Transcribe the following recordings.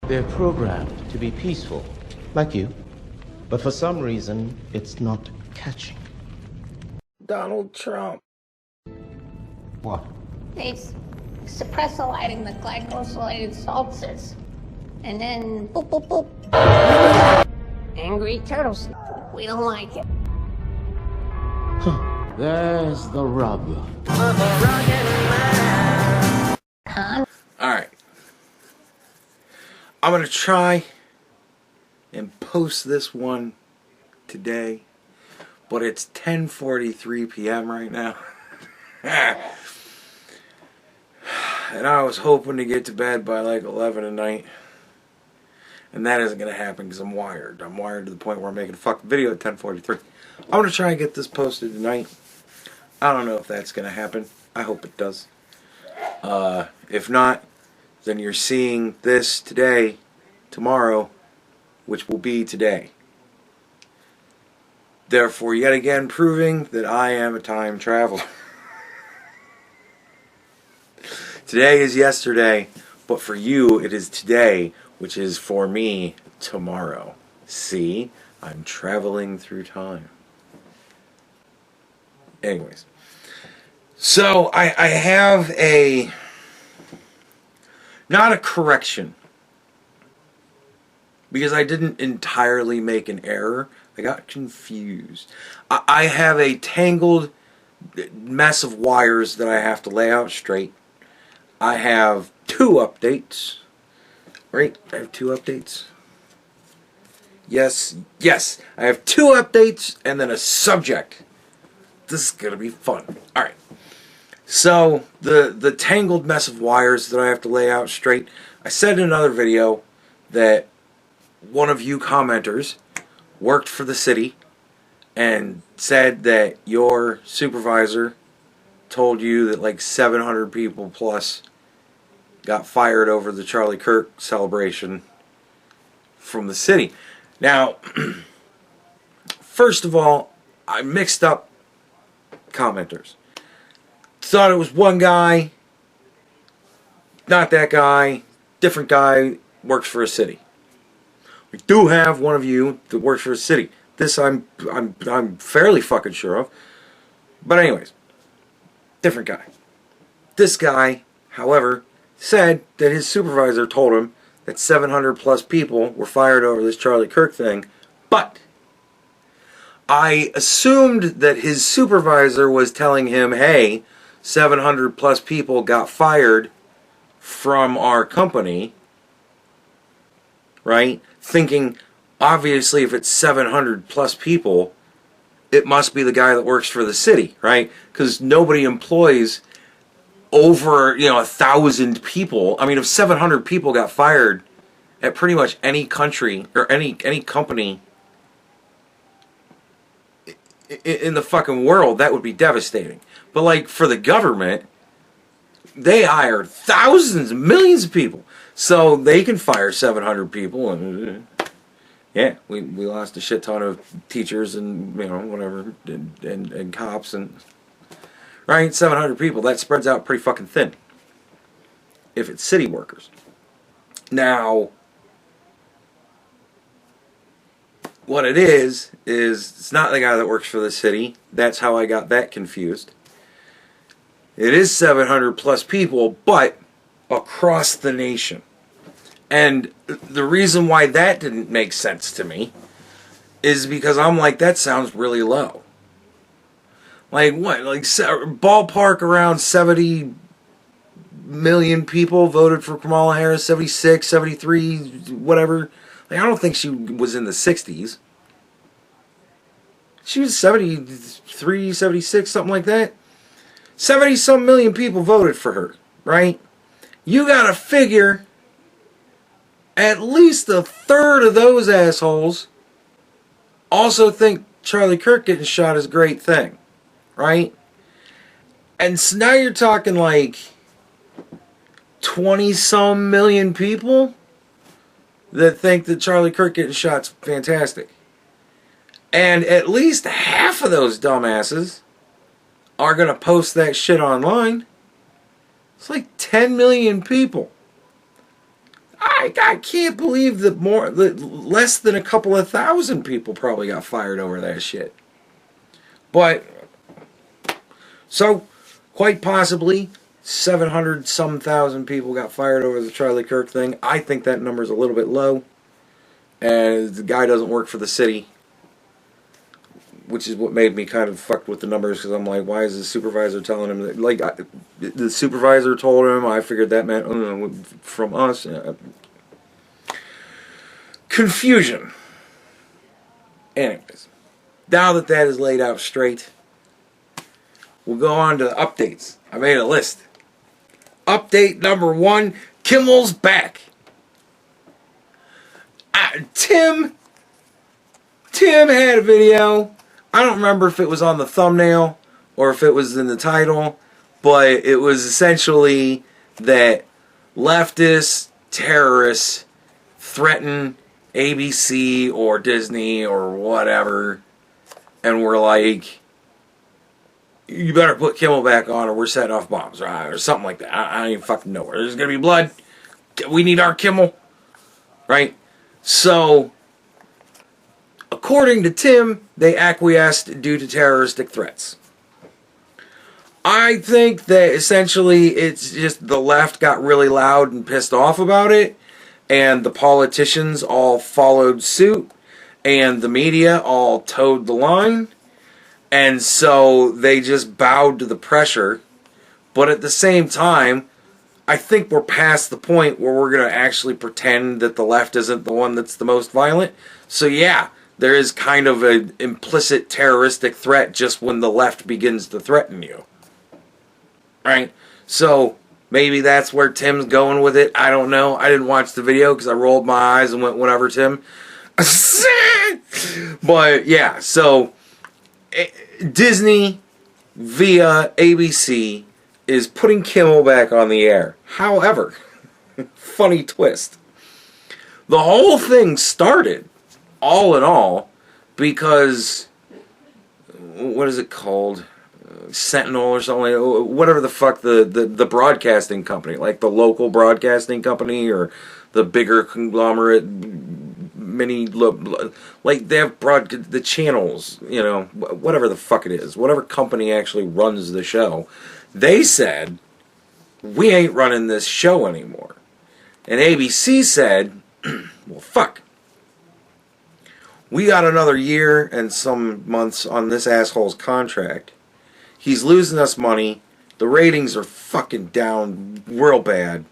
They're programmed to be peaceful, like you. But for some reason, it's not catching. Donald Trump. What? They suppress the lighting, the glycosylated salts, and then boop, boop, boop. Angry turtles. We don't like it. Huh. There's the rub. Alright. I'm going to try and post this one today, but it's 10:43 p.m. right now. And I was hoping to get to bed by like 11 at night. And that isn't going to happen because I'm wired. I'm wired to the point where I'm making a fucking video at 10:43. I'm going to try and get this posted tonight. I don't know if that's going to happen. I hope it does. If not, then you're seeing this today, tomorrow, which will be today. Therefore, yet again, proving that I am a time traveler. Today is yesterday, but for you, it is today, which is for me, tomorrow. See? I'm traveling through time. Anyways. So, I have a... not a correction. Because I didn't entirely make an error. I got confused. I have a tangled mess of wires that I have to lay out straight. I have 2 updates. Right? I have 2 updates. Yes. I have 2 updates and then a subject. This is going to be fun. Alright. So, the tangled mess of wires that I have to lay out straight. I said in another video that one of you commenters worked for the city and said that your supervisor told you that like 700 people plus got fired over the Charlie Kirk celebration from the city. Now, first of all, I mixed up commenters. Thought it was one guy, not that guy, different guy, works for a city. We do have one of you that works for a city. This I'm fairly fucking sure of. But anyways, different guy. This guy, however, said that his supervisor told him that 700 plus people were fired over this Charlie Kirk thing, but I assumed that his supervisor was telling him, hey, 700 plus people got fired from our company, right? Thinking, obviously, if it's 700 plus people, it must be the guy that works for the city, right? Because nobody employs over, 1,000 people. I mean, if 700 people got fired at pretty much any country or any company in the fucking world, that would be devastating. But like for the government, they hired thousands, millions of people, so they can fire 700 people. And yeah, we lost a shit ton of teachers and whatever and cops and right, 700 people. That spreads out pretty fucking thin if it's city workers. Now, what it is it's not the guy that works for the city. That's how I got that confused. It is 700 plus people, but across the nation. And the reason why that didn't make sense to me is because I'm like, that sounds really low. Like what? Like ballpark around 70 million people voted for Kamala Harris, 76, 73, whatever. Like, I don't think she was in the 60s. She was 73, 76, something like that. 70-some million people voted for her, right? You gotta figure at least a third of those assholes also think Charlie Kirk getting shot is a great thing, right? And so now you're talking like 20-some million people that think that Charlie Kirk getting shot's fantastic. And at least half of those dumbasses are going to post that shit online. It's like 10 million people. I can't believe that less than a couple of thousand people probably got fired over that shit. But, so, quite possibly, 700 some thousand people got fired over the Charlie Kirk thing. I think that number's a little bit low. And the guy doesn't work for the city. Which is what made me kind of fucked with the numbers, because I'm like, why is the supervisor telling him that? Like, the supervisor told him, I figured that meant from us. Confusion. Anyways, now that that is laid out straight, we'll go on to the updates. I made a list. Update number 1, Kimmel's back. Tim had a video. I don't remember if it was on the thumbnail or if it was in the title, but it was essentially that leftist terrorists threaten ABC or Disney or whatever, and we're like, you better put Kimmel back on or we're setting off bombs, right? Or something like that. I don't even fucking know. There's going to be blood. We need our Kimmel. Right? So, according to Tim, they acquiesced due to terroristic threats. I think that essentially it's just the left got really loud and pissed off about it, and the politicians all followed suit, and the media all towed the line, and so they just bowed to the pressure. But at the same time, I think we're past the point where we're going to actually pretend that the left isn't the one that's the most violent. So yeah, there is kind of an implicit terroristic threat just when the left begins to threaten you. Right? So maybe that's where Tim's going with it. I don't know. I didn't watch the video because I rolled my eyes and went, whatever, Tim. But yeah, so Disney via ABC is putting Kimmel back on the air. However, funny twist. The whole thing started, all in all, because, what is it called? Sentinel or something, whatever the fuck the broadcasting company, like the local broadcasting company or the bigger conglomerate, like they have the channels, you know, whatever the fuck it is, whatever company actually runs the show, they said, we ain't running this show anymore. And ABC said, well, fuck. We got another year and some months on this asshole's contract. He's losing us money. The ratings are fucking down real bad.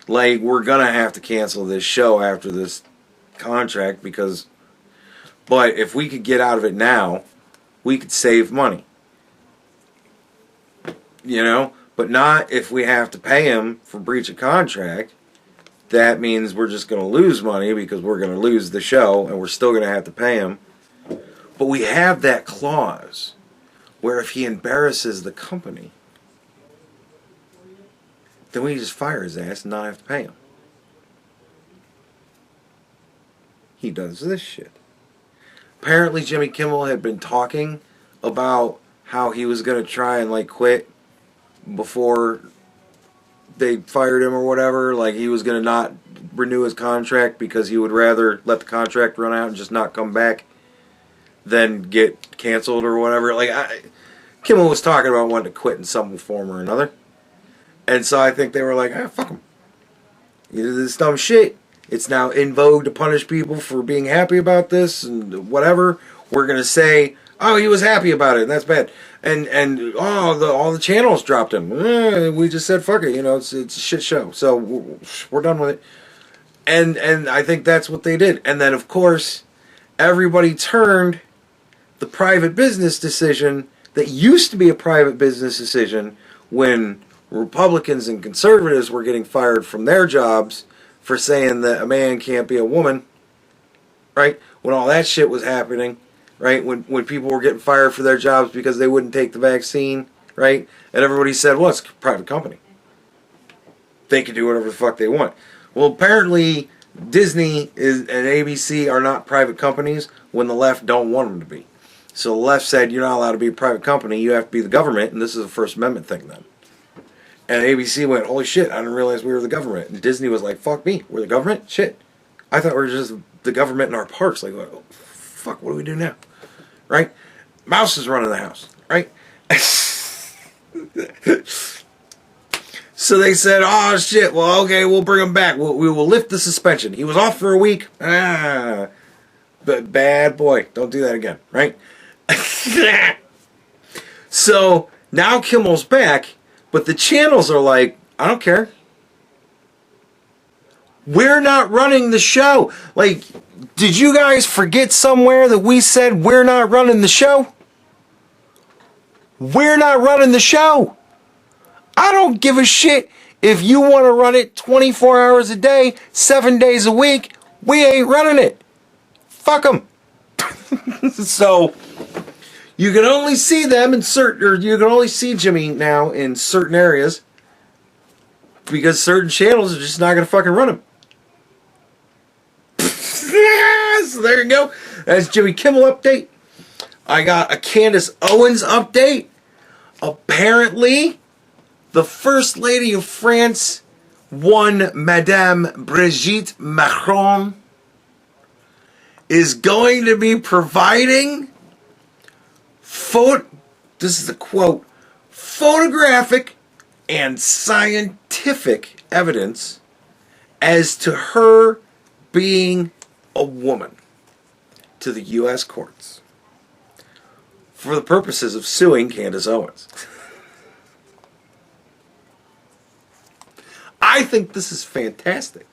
Like, we're gonna have to cancel this show after this contract because... But if we could get out of it now, we could save money. You know? But not if we have to pay him for breach of contract. That means we're just going to lose money because we're going to lose the show and we're still going to have to pay him. But we have that clause where if he embarrasses the company, then we just fire his ass and not have to pay him. He does this shit. Apparently Jimmy Kimmel had been talking about how he was going to try and like quit before they fired him or whatever. Like he was going to not renew his contract because he would rather let the contract run out and just not come back than get canceled or whatever. Like Kimmel was talking about wanting to quit in some form or another. And so I think they were like, fuck him. You did this dumb shit. It's now in vogue to punish people for being happy about this and whatever. We're going to say, oh, he was happy about it, and that's bad. And all the channels dropped him. We just said, fuck it, you know, it's a shit show. So we're done with it. And I think that's what they did. And then, of course, everybody turned the private business decision that used to be a private business decision when Republicans and conservatives were getting fired from their jobs for saying that a man can't be a woman, right? When all that shit was happening, right? When people were getting fired for their jobs because they wouldn't take the vaccine, right? And everybody said, well, it's a private company. They can do whatever the fuck they want. Well, apparently Disney and ABC are not private companies when the left don't want them to be. So the left said, you're not allowed to be a private company, you have to be the government, and this is a First Amendment thing then. And ABC went, holy shit, I didn't realize we were the government. And Disney was like, fuck me, we're the government? Shit. I thought we were just the government in our parks. Like, oh, fuck, what do we do now? Right? Mouse is running the house. Right? So they said, oh shit, well, okay, we'll bring him back. We will lift the suspension. He was off for a week. But bad boy. Don't do that again. Right? So now Kimmel's back. But the channels are like, I don't care. We're not running the show. Like, did you guys forget somewhere that we said we're not running the show? We're not running the show. I don't give a shit if you want to run it 24 hours a day, 7 days a week. We ain't running it. Fuck them. So... you can only see them in certain, or you can only see Jimmy now in certain areas because certain channels are just not going to fucking run them. So there you go. That's Jimmy Kimmel update. I got a Candace Owens update. Apparently, the First Lady of France, one Madame Brigitte Macron, is going to be providing this is a quote, photographic and scientific evidence as to her being a woman to the U.S. courts for the purposes of suing Candace Owens. I think this is fantastic.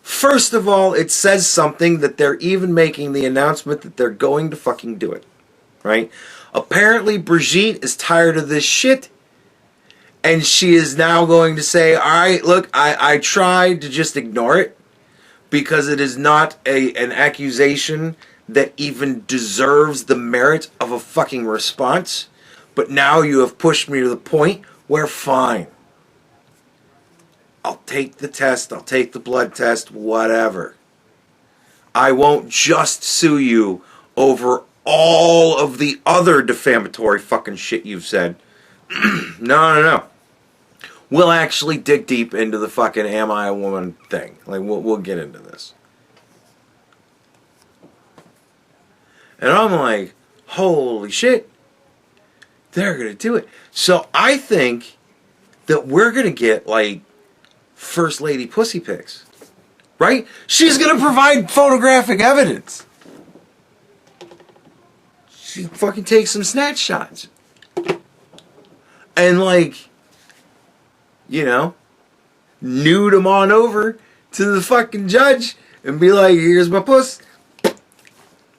First of all, it says something that they're even making the announcement that they're going to fucking do it. Right? Apparently Brigitte is tired of this shit, and she is now going to say, alright, look, I tried to just ignore it because it is not an accusation that even deserves the merit of a fucking response, but now you have pushed me to the point where fine. I'll take the test, I'll take the blood test, whatever. I won't just sue you over all of the other defamatory fucking shit you've said. No. We'll actually dig deep into the fucking am I a woman thing. Like, we'll get into this. And I'm like, holy shit. They're going to do it. So I think that we're going to get, like, First Lady pussy pics. Right? She's going to provide photographic evidence. She fucking takes some snatch shots. And like, you know, nude them on over to the fucking judge and be like, here's my puss.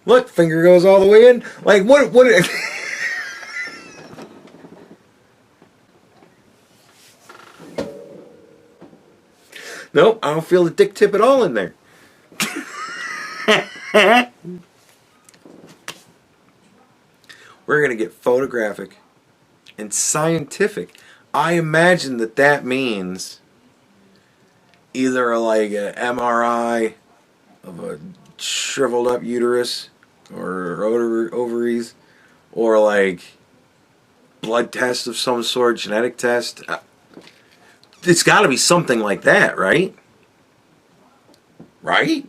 Look, finger goes all the way in. Like, what Nope, I don't feel the dick tip at all in there. We're going to get photographic and scientific. I imagine that means either like an MRI of a shriveled up uterus or ovaries, or like blood test of some sort, genetic test. It's got to be something like that, right? Right?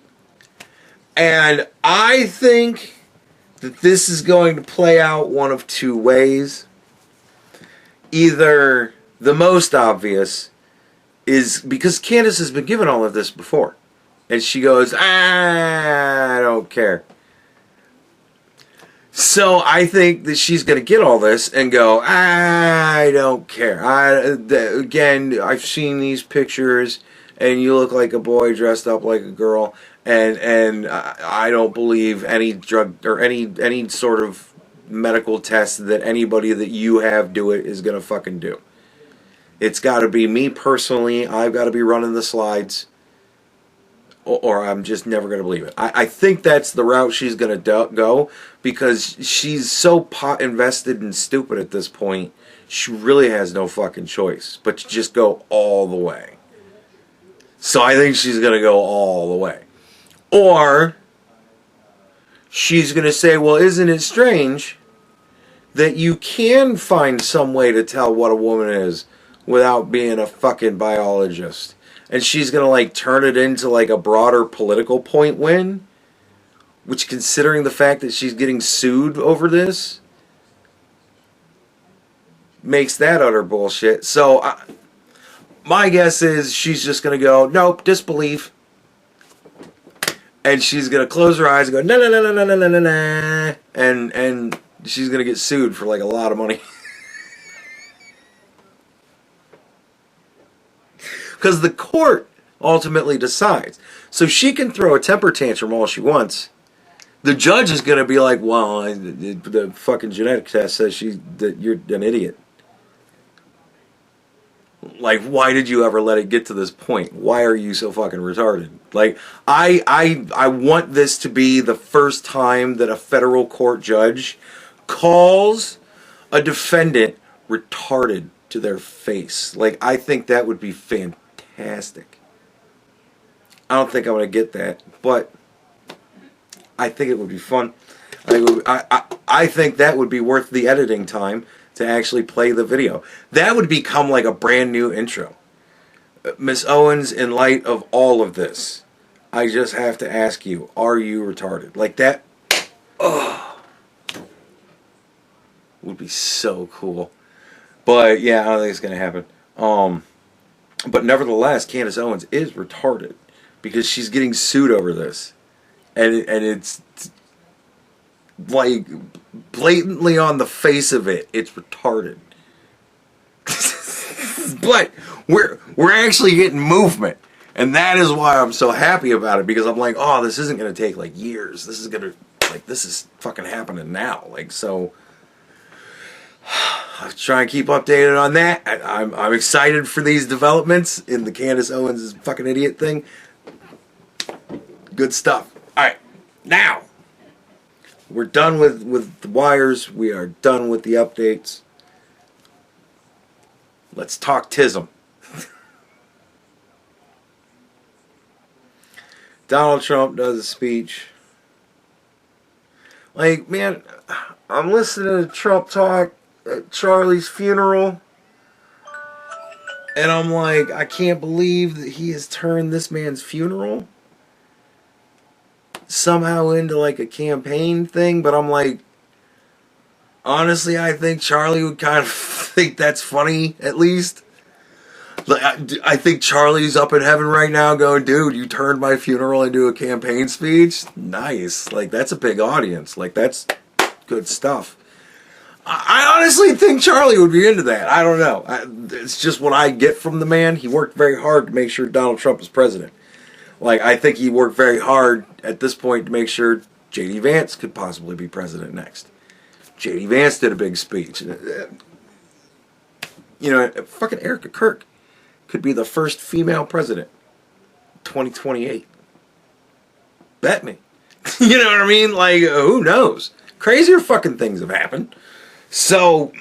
And I think that this is going to play out one of two ways. Either the most obvious is because Candace has been given all of this before. And she goes, I don't care. So I think that she's going to get all this and go, I don't care. Again, I've seen these pictures and you look like a boy dressed up like a girl. And I don't believe any drug or any sort of medical test that anybody that you have do it is going to fucking do. It's got to be me personally. I've got to be running the slides. Or I'm just never going to believe it. I think that's the route she's going to go because she's so invested and stupid at this point. She really has no fucking choice but to just go all the way. So I think she's going to go all the way. Or she's going to say, well, isn't it strange that you can find some way to tell what a woman is without being a fucking biologist. And she's gonna like turn it into like a broader political point win, which, considering the fact that she's getting sued over this, makes that utter bullshit. So my guess is she's just gonna go, nope, disbelief, and she's gonna close her eyes and go, no, no, no, no, no, no, no, no, and she's gonna get sued for like a lot of money. Because the court ultimately decides. So she can throw a temper tantrum all she wants. The judge is going to be like, well, the fucking genetic test says that you're an idiot. Like, why did you ever let it get to this point? Why are you so fucking retarded? Like, I want this to be the first time that a federal court judge calls a defendant retarded to their face. Like, I think that would be fantastic. I don't think I'm going to get that, but I think it would be fun. I think that would be worth the editing time to actually play the video. That would become like a brand new intro. Miss Owens, in light of all of this, I just have to ask you, are you retarded? Like that, would be so cool. But yeah, I don't think it's going to happen. But nevertheless, Candace Owens is retarded because she's getting sued over this. And it's like blatantly on the face of it, it's retarded. But we're actually getting movement. And that is why I'm so happy about it, because I'm like, oh, this isn't going to take like years. This is fucking happening now. Like, so I'll try and keep updated on that. I'm excited for these developments in the Candace Owens fucking idiot thing. Good stuff. Alright, now we're done with the wires. We are done with the updates. Let's talk Tism. Donald Trump does a speech. Like, man, I'm listening to Trump talk at Charlie's funeral, and I'm like, I can't believe that he has turned this man's funeral somehow into like a campaign thing. But I'm like, honestly, I think Charlie would kind of think that's funny, at least. Like, I think Charlie's up in heaven right now going, dude, you turned my funeral into a campaign speech? Nice. Like, that's a big audience. Like, that's good stuff. I honestly think Charlie would be into that. I don't know. It's just what I get from the man. He worked very hard to make sure Donald Trump is president. Like, I think he worked very hard at this point to make sure J.D. Vance could possibly be president next. J.D. Vance did a big speech. You know, fucking Erica Kirk could be the first female president. 2028. Bet me. You know what I mean? Like, who knows? Crazier fucking things have happened. So,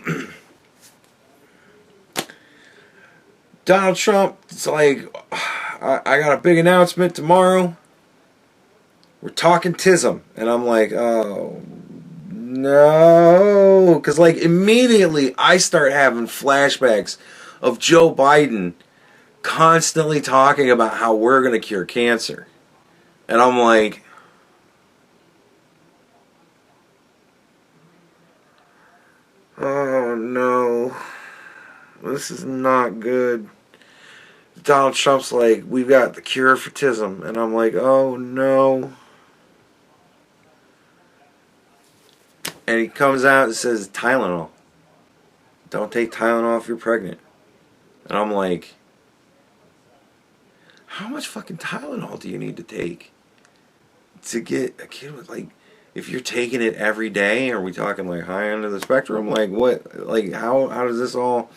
Donald Trump, it's like, I got a big announcement tomorrow. We're talking Tism. And I'm like, oh, no. Because, like, immediately I start having flashbacks of Joe Biden constantly talking about how we're going to cure cancer. And I'm like, oh no, this is not good. Donald Trump's like, we've got the cure for Tism. And I'm like, oh no. And he comes out and says, Tylenol. Don't take Tylenol if you're pregnant. And I'm like, how much fucking Tylenol do you need to take to get a kid with, like, if you're taking it every day, are we talking like high end of the spectrum? Like what, like how does this all?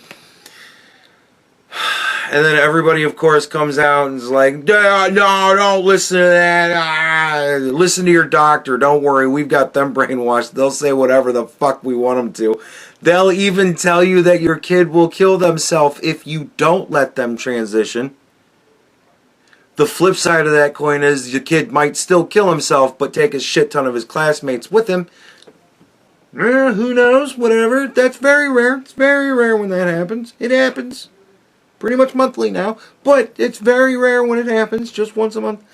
And then everybody, of course, comes out and is like, no, don't listen to that. Listen to your doctor. Don't worry. We've got them brainwashed. They'll say whatever the fuck we want them to. They'll even tell you that your kid will kill themselves if you don't let them transition. The flip side of that coin is your kid might still kill himself, but take a shit ton of his classmates with him. Who knows? Whatever. That's very rare. It's very rare when that happens. It happens. pretty much monthly now, but it's very rare when it happens, just once a month.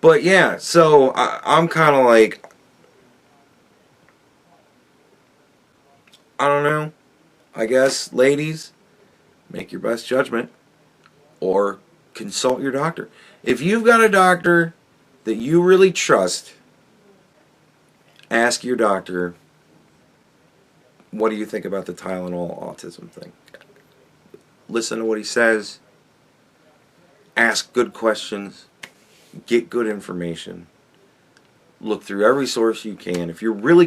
But yeah, so I'm kind of like, I don't know. I guess, ladies, make your best judgment or consult your doctor. If you've got a doctor that you really trust, ask your doctor, what do you think about the Tylenol autism thing? Listen to what he says. Ask good questions. Get good information. Look through every source you can. If you're really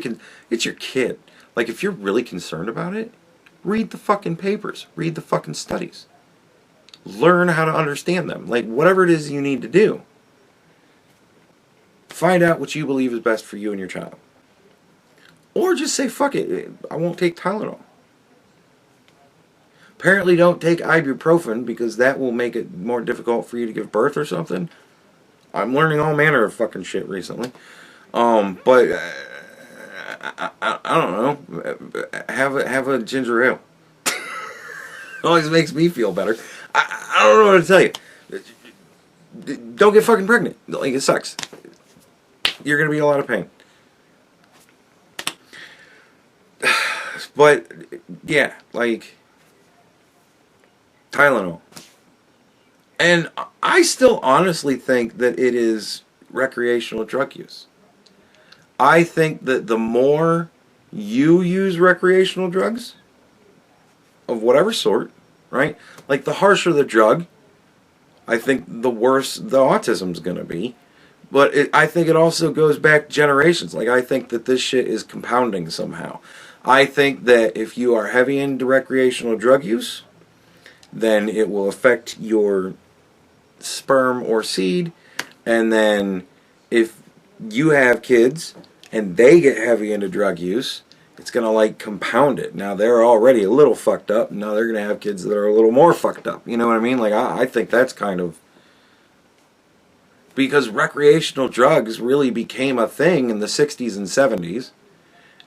it's your kid. Like, if you're really concerned about it, read the fucking papers. Read the fucking studies. Learn how to understand them. Like, whatever it is you need to do. Find out what you believe is best for you and your child. Or just say, fuck it, I won't take Tylenol. Apparently don't take ibuprofen because that will make it more difficult for you to give birth or something. I'm learning all manner of fucking shit recently. But I don't know. Have a ginger ale. Always makes me feel better. I don't know what to tell you. Don't get fucking pregnant. Like, it sucks. You're gonna be in a lot of pain. But yeah, like Tylenol. And I still honestly think that it is recreational drug use. I think that the more you use recreational drugs, of whatever sort, right? Like, the harsher the drug, I think the worse the autism's going to be. But I think it also goes back generations. Like, I think that this shit is compounding somehow. I think that if you are heavy into recreational drug use, then it will affect your sperm or seed, and then if you have kids and they get heavy into drug use, it's going to like compound it. Now they're already a little fucked up, now they're going to have kids that are a little more fucked up. You know what I mean? Like, I think that's kind of, because recreational drugs really became a thing in the 60s and 70s,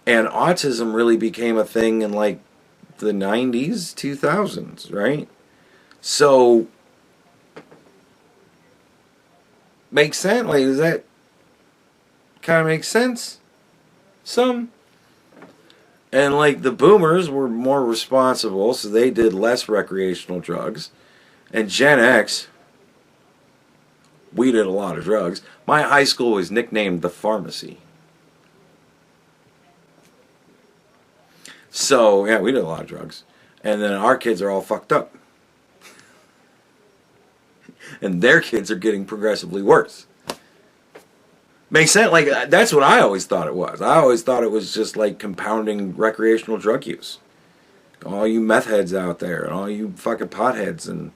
and autism really became a thing in like the 90s, 2000s, right? So, makes sense? Like, does that kind of make sense? Some. And like, the boomers were more responsible, so they did less recreational drugs. And Gen X, we did a lot of drugs. My high school was nicknamed the pharmacy. So, yeah, we did a lot of drugs. And then our kids are all fucked up. And their kids are getting progressively worse. Makes sense? Like, that's what I always thought it was. I always thought it was just like compounding recreational drug use. All you meth heads out there, and all you fucking potheads, and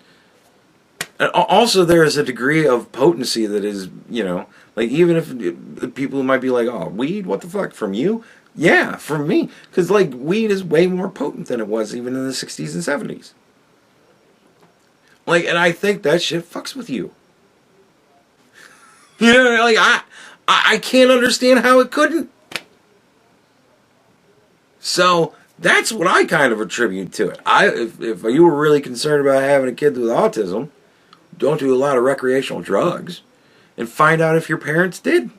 also there is a degree of potency that is, you know, like, even if people might be like, oh, weed, what the fuck, from you? Yeah, from me. Because, like, weed is way more potent than it was even in the 60s and 70s. Like, and I think that shit fucks with you. You know, like, I can't understand how it couldn't. So, that's what I kind of attribute to it. If you were really concerned about having a kid with autism, don't do a lot of recreational drugs, and find out if your parents did.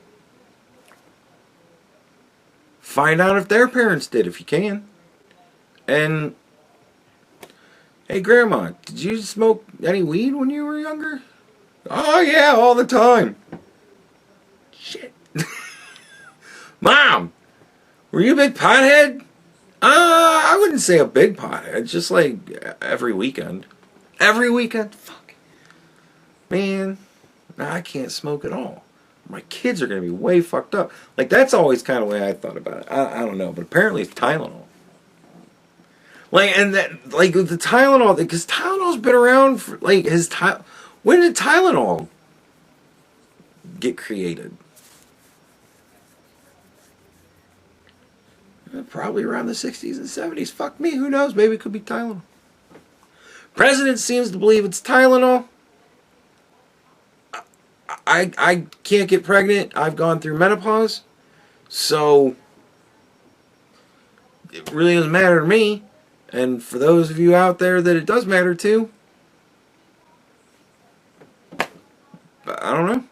Find out if their parents did, if you can. And, hey, Grandma, did you smoke any weed when you were younger? Oh, yeah, all the time. Shit. Mom, were you a big pothead? I wouldn't say a big pothead, just like every weekend. Every weekend? Fuck. Man, I can't smoke at all. My kids are going to be way fucked up. Like, that's always kind of the way I thought about it. I don't know, but apparently it's Tylenol. Like, and that, like, the Tylenol, because Tylenol's been around for, like, when did Tylenol get created? Probably around the 60s and 70s. Fuck me, who knows? Maybe it could be Tylenol. President seems to believe it's Tylenol. I can't get pregnant. I've gone through menopause. So, it really doesn't matter to me. And for those of you out there that it does matter to, I don't know.